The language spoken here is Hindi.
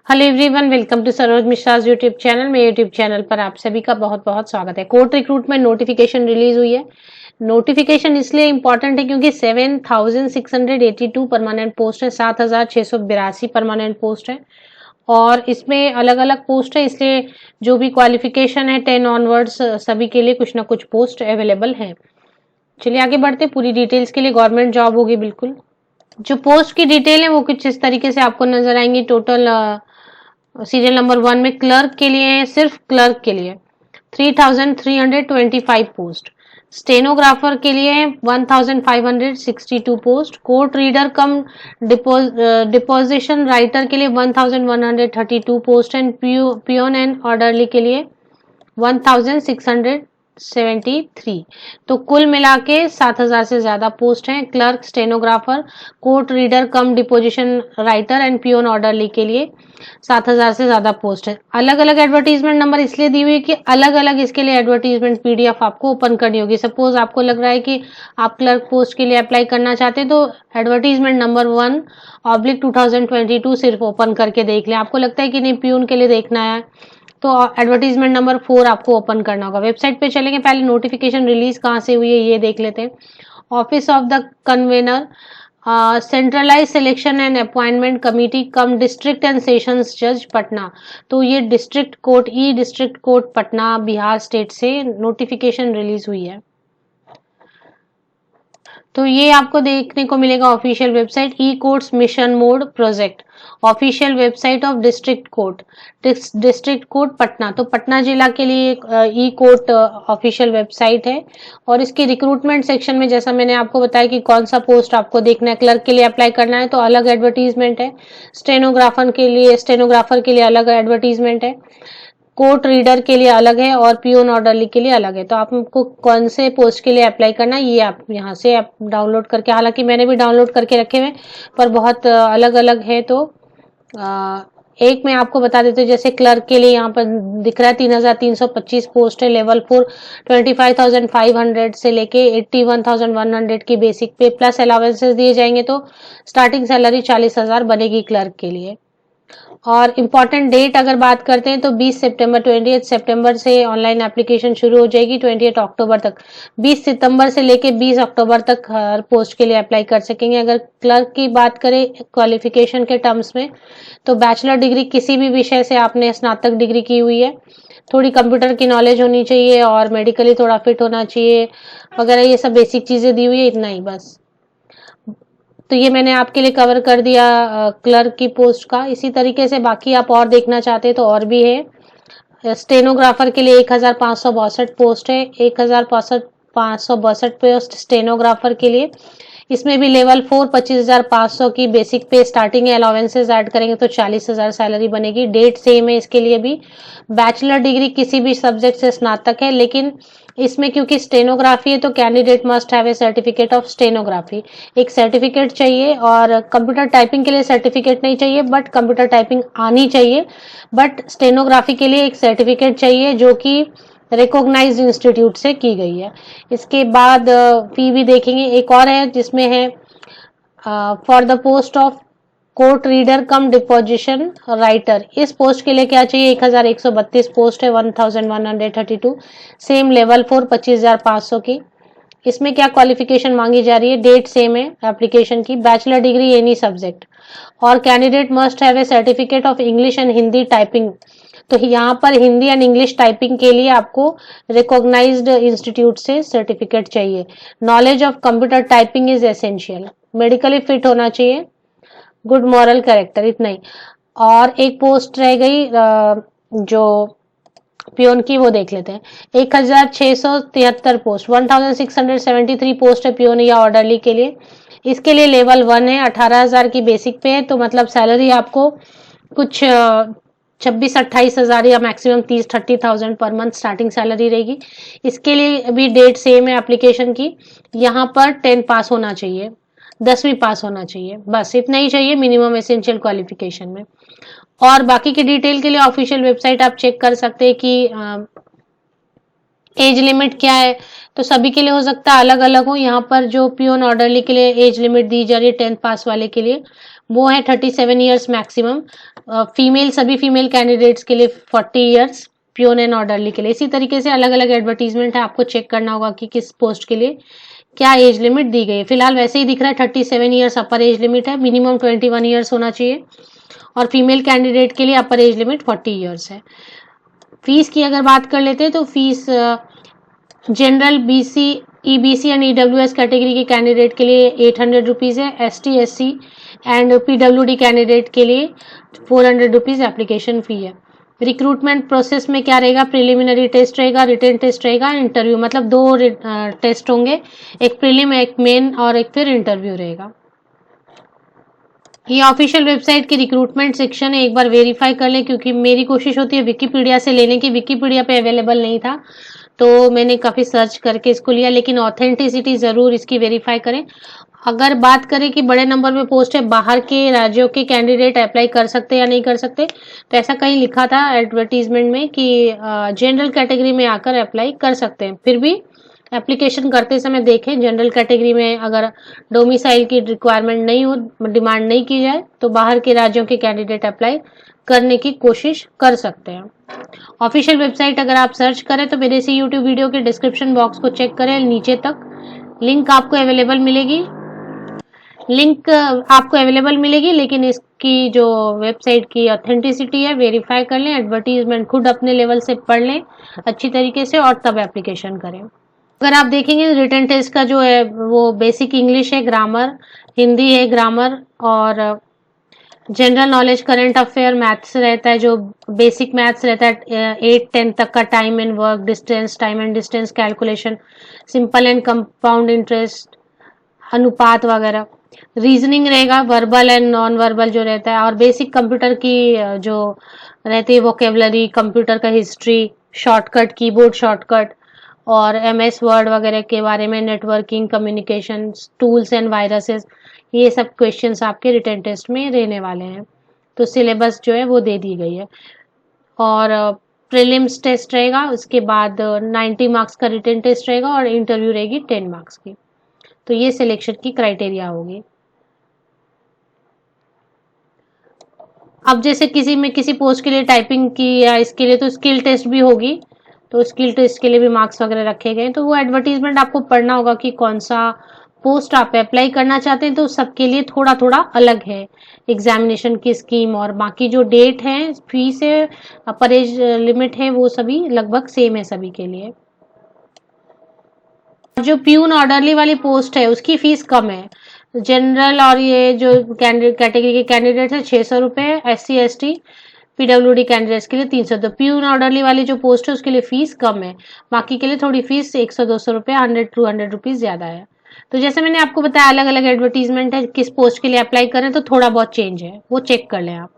Hello everyone, welcome to Saroj Mishra's YouTube channel. मेरे यूट्यूब चैनल पर आप सभी का बहुत बहुत स्वागत है। कोर्ट रिक्रूटमेंट नोटिफिकेशन रिलीज हुई है। नोटिफिकेशन इसलिए इंपॉर्टेंट है क्योंकि 7,682 परमानेंट पोस्ट है, 7,682 परमानेंट पोस्ट है और इसमें अलग अलग पोस्ट है, इसलिए जो भी क्वालिफिकेशन है 10 ऑनवर्ड्स सभी के लिए कुछ ना कुछ पोस्ट अवेलेबल है। चलिए आगे बढ़ते, पूरी डिटेल्स के लिए गवर्नमेंट जॉब होगी बिल्कुल। जो पोस्ट की डिटेल है वो कुछ इस तरीके से आपको नजर आएंगी। टोटल सीरियल नंबर 1 में क्लर्क के लिए है, सिर्फ क्लर्क के लिए 3,325 पोस्ट। स्टेनोग्राफर के लिए 1,562 post. Court reader cum deposition writer के लिए 1,132 post and peon and orderly के लिए 1,673। तो कुल मिला के 7,000 से ज्यादा पोस्ट हैं। Clerk, stenographer, court reader cum deposition writer and peon orderly के लिए 7,000 से ज्यादा पोस्ट है। अलग अलग एडवर्टीजमेंट नंबर इसलिए दी हुई है कि अलग अलग इसके लिए एडवर्टीजमेंट पीडीएफ आपको ओपन करनी होगी। सपोज आपको लग रहा है कि आप क्लर्क पोस्ट के लिए अप्लाई करना चाहते हैं तो एडवर्टीजमेंट नंबर 1/2022 सिर्फ ओपन करके देख लें। आपको लगता है कि नहीं पियून के लिए देखना है तो एडवर्टीजमेंट नंबर 4 आपको ओपन करना होगा। वेबसाइट पे चलेंगे, पहले नोटिफिकेशन रिलीज कहाँ से हुई है ये देख लेते हैं। Office of the convener, centralize selection and appointment committee cum district and sessions जज पटना। तो ये district court Patna Bihar state से नोटिफिकेशन रिलीज हुई है। तो ये आपको देखने को मिलेगा official website e courts mission mode project, official website of district court Patna. तो पटना जिला के लिए ई कोर्ट ऑफिशियल वेबसाइट है और इसकी रिक्रूटमेंट सेक्शन में जैसा मैंने आपको बताया कि कौन सा पोस्ट आपको देखना है। क्लर्क के लिए अप्लाई करना है तो अलग एडवर्टीजमेंट है, स्टेनोग्राफर के लिए अलग एडवर्टीजमेंट है, कोर्ट रीडर के लिए अलग है और पियोन ऑर्डरली के लिए अलग है। तो आपको कौन से पोस्ट के लिए अप्लाई करना है ये आप यहाँ से आप डाउनलोड करके, हालांकि मैंने भी डाउनलोड करके रखे हुए पर बहुत अलग अलग है। तो एक मैं आपको बता देती हूँ, जैसे क्लर्क के लिए यहाँ पर दिख रहा है 3,325 पोस्ट है। लेवल 4 25,500 से लेके 81,100 की बेसिक पे प्लस अलाउंसेस दिए जाएंगे तो स्टार्टिंग सैलरी 40,000 बनेगी क्लर्क के लिए। और इम्पॉर्टेंट डेट अगर बात करते हैं तो 20 सितंबर 28 सितंबर से ऑनलाइन एप्लीकेशन शुरू हो जाएगी 28 अक्टूबर तक। 20 सितंबर से लेके 20 अक्टूबर तक हर पोस्ट के लिए अप्लाई कर सकेंगे। अगर क्लर्क की बात करें क्वालिफिकेशन के टर्म्स में तो बैचलर डिग्री किसी भी विषय से आपने स्नातक डिग्री की हुई है, थोड़ी कंप्यूटर की नॉलेज होनी चाहिए और मेडिकली थोड़ा फिट होना चाहिए वगैरह, ये सब बेसिक चीजें दी हुई है, इतना ही बस। तो ये मैंने आपके लिए कवर कर दिया क्लर्क की पोस्ट का। इसी तरीके से बाकी आप और देखना चाहते हैं तो और भी है। स्टेनोग्राफर के लिए 1,562 पोस्ट है, 1,562 पोस्ट स्टेनोग्राफर के लिए। इसमें भी लेवल 4 25,500 की बेसिक पे स्टार्टिंग है, अलाउंसेस ऐड करेंगे तो 40,000 सैलरी बनेगी। डेट सेम है इसके लिए भी। बैचलर डिग्री किसी भी सब्जेक्ट से स्नातक है, लेकिन इसमें क्योंकि स्टेनोग्राफी है तो candidate must have A certificate of stenography, एक सर्टिफिकेट चाहिए। और कंप्यूटर टाइपिंग के लिए सर्टिफिकेट नहीं चाहिए बट कंप्यूटर टाइपिंग आनी चाहिए, बट स्टेनोग्राफी के लिए एक सर्टिफिकेट चाहिए जो कि रिकॉग्नाइज्ड इंस्टीट्यूट से की गई है। इसके बाद फी भी देखेंगे। एक और है जिसमें है for the post of court reader cum deposition writer. इस पोस्ट के लिए क्या चाहिए, 1,132 पोस्ट है, 1,132। सेम लेवल 4 25,500 की। इसमें क्या क्वालिफिकेशन मांगी जा रही है, डेट सेम है एप्लीकेशन की, बैचलर डिग्री एनी सब्जेक्ट और candidate must have A certificate of English and Hindi typing. तो यहाँ पर हिंदी एंड इंग्लिश टाइपिंग के लिए आपको रिकॉग्नाइज्ड इंस्टीट्यूट से सर्टिफिकेट चाहिए। Knowledge of computer typing is essential, medically fit होना चाहिए, गुड मॉरल कैरेक्टर, इतना ही। और एक पोस्ट रह गई जो पियोन की, वो देख लेते हैं। 1,673 पोस्ट, 1,673 पोस्ट है पियोन या ऑर्डरली के लिए। इसके लिए लेवल 1 है, 18,000 की बेसिक पे है, तो मतलब सैलरी आपको कुछ 26-28,000 या maximum 30-30,000 per month starting salary रहेगी। इसके लिए भी डेट सेम है एप्लीकेशन की। यहाँ पर 10 पास होना चाहिए, 10वीं पास होना चाहिए, बस इतना ही चाहिए मिनिमम एसेंशियल क्वालिफिकेशन में। और बाकी की डिटेल के लिए ऑफिशियल वेबसाइट आप चेक कर सकते हैं कि एज लिमिट क्या है। तो सभी के लिए हो सकता है अलग अलग हो। यहाँ पर जो पियोन ऑर्डरली के लिए एज लिमिट दी जा रही है 10th पास वाले के लिए वो है 37 ईयर्स मैक्सिमम। फीमेल, सभी फीमेल कैंडिडेट्स के लिए 40 ईयर्स, प्योन एंड ऑर्डरली के लिए। इसी तरीके से अलग अलग एडवर्टीजमेंट है, आपको चेक करना होगा कि किस पोस्ट के लिए क्या एज लिमिट दी गई है। फिलहाल वैसे ही दिख रहा है 37 ईयर्स अपर एज लिमिट है, मिनिमम 21 ईयर्स होना चाहिए, और फीमेल कैंडिडेट के लिए अपर एज लिमिट 40 ईयर्स है। फीस की अगर बात कर लेते हैं तो fees general, BC, EBC and EWS category के कैंडिडेट के लिए 800 रुपीज़ है। ST, SC and PWD candidate के लिए 400 रुपीज़ एप्लीकेशन फ़ी है। रिक्रूटमेंट प्रोसेस में क्या रहेगा, प्रिलिमिनरी टेस्ट रहेगा, रिटन टेस्ट रहेगा, इंटरव्यू, मतलब 2 टेस्ट होंगे, एक प्रीलिम, एक मेन, और एक फिर इंटरव्यू रहेगा। ये ऑफिशियल वेबसाइट की रिक्रूटमेंट सेक्शन है, एक बार वेरीफाई कर लें, क्योंकि मेरी कोशिश होती है विकिपीडिया से लेने की, विकिपीडिया पे अवेलेबल नहीं था तो मैंने काफ़ी सर्च करके इसको लिया, लेकिन ऑथेंटिसिटी ज़रूर इसकी वेरीफाई करें। अगर बात करें कि बड़े नंबर में पोस्ट है, बाहर के राज्यों के कैंडिडेट अप्लाई कर सकते या नहीं कर सकते, तो ऐसा कहीं लिखा था एडवर्टीजमेंट में कि जनरल कैटेगरी में आकर अप्लाई कर सकते हैं। फिर भी एप्लीकेशन करते समय देखें, जनरल कैटेगरी में अगर डोमिसाइल की रिक्वायरमेंट नहीं हो, डिमांड नहीं की जाए, तो बाहर के राज्यों के कैंडिडेट अप्लाई करने की कोशिश कर सकते हैं। ऑफिशियल वेबसाइट अगर आप सर्च करें तो मेरे इसी यूट्यूब वीडियो के डिस्क्रिप्शन बॉक्स को चेक करें, नीचे तक लिंक आपको अवेलेबल मिलेगी, लेकिन इसकी जो वेबसाइट की ऑथेंटिसिटी है वेरीफाई कर लें, एडवर्टीजमेंट खुद अपने लेवल से पढ़ लें अच्छी तरीके से, और तब एप्लीकेशन करें। अगर आप देखेंगे रिटन टेस्ट का जो है वो बेसिक इंग्लिश है, ग्रामर हिंदी है, ग्रामर, और general knowledge, current affair, maths रहता है, जो बेसिक मैथ्स रहता है 8-10 तक का, time and work, distance, time and distance calculation, simple and compound interest, अनुपात वगैरह। रीजनिंग रहेगा, वर्बल एंड नॉन वर्बल जो रहता है, और बेसिक कंप्यूटर की जो रहती है वोकेबलरी, कंप्यूटर का हिस्ट्री, शॉर्टकट, कीबोर्ड शॉर्टकट, और एमएस वर्ड वगैरह के बारे में, networking, communication, tools and viruses, ये सब क्वेश्चंस आपके रिटन टेस्ट में रहने वाले हैं। तो सिलेबस जो है वो दे दी गई है, और प्रीलिम्स टेस्ट रहेगा, उसके बाद 90 मार्क्स का रिटन टेस्ट रहेगा, और इंटरव्यू रहेगी 10 मार्क्स की। तो ये सिलेक्शन की क्राइटेरिया होगी। अब जैसे किसी पोस्ट के लिए टाइपिंग की या इसके लिए तो स्किल टेस्ट भी होगी, तो स्किल टेस्ट के लिए भी मार्क्स वगैरह रखे गए, तो वो एडवर्टीजमेंट आपको पढ़ना होगा कि कौन सा पोस्ट आप अप्लाई करना चाहते हैं, तो सबके लिए थोड़ा थोड़ा अलग है एग्जामिनेशन की स्कीम, और बाकी जो डेट है, फीस है, अपर एज लिमिट है, वो सभी लगभग सेम है सभी के लिए। जो प्यून ऑर्डरली वाली पोस्ट है उसकी फीस कम है। जनरल और ये जो कैटेगरी के कैंडिडेट है 600 रुपये, SC ST पीडब्ल्यूडी कैंडिडेट्स के लिए 300। तो प्यून ऑर्डरली वाली जो पोस्ट है उसके लिए फीस कम है, बाकी के लिए थोड़ी फीस 100-200 रुपये, 100-200 रुपीज ज्यादा है। तो जैसे मैंने आपको बताया अलग अलग एडवर्टीजमेंट है, किस पोस्ट के लिए अप्लाई करें तो थोड़ा बहुत चेंज है, वो चेक कर लें आप।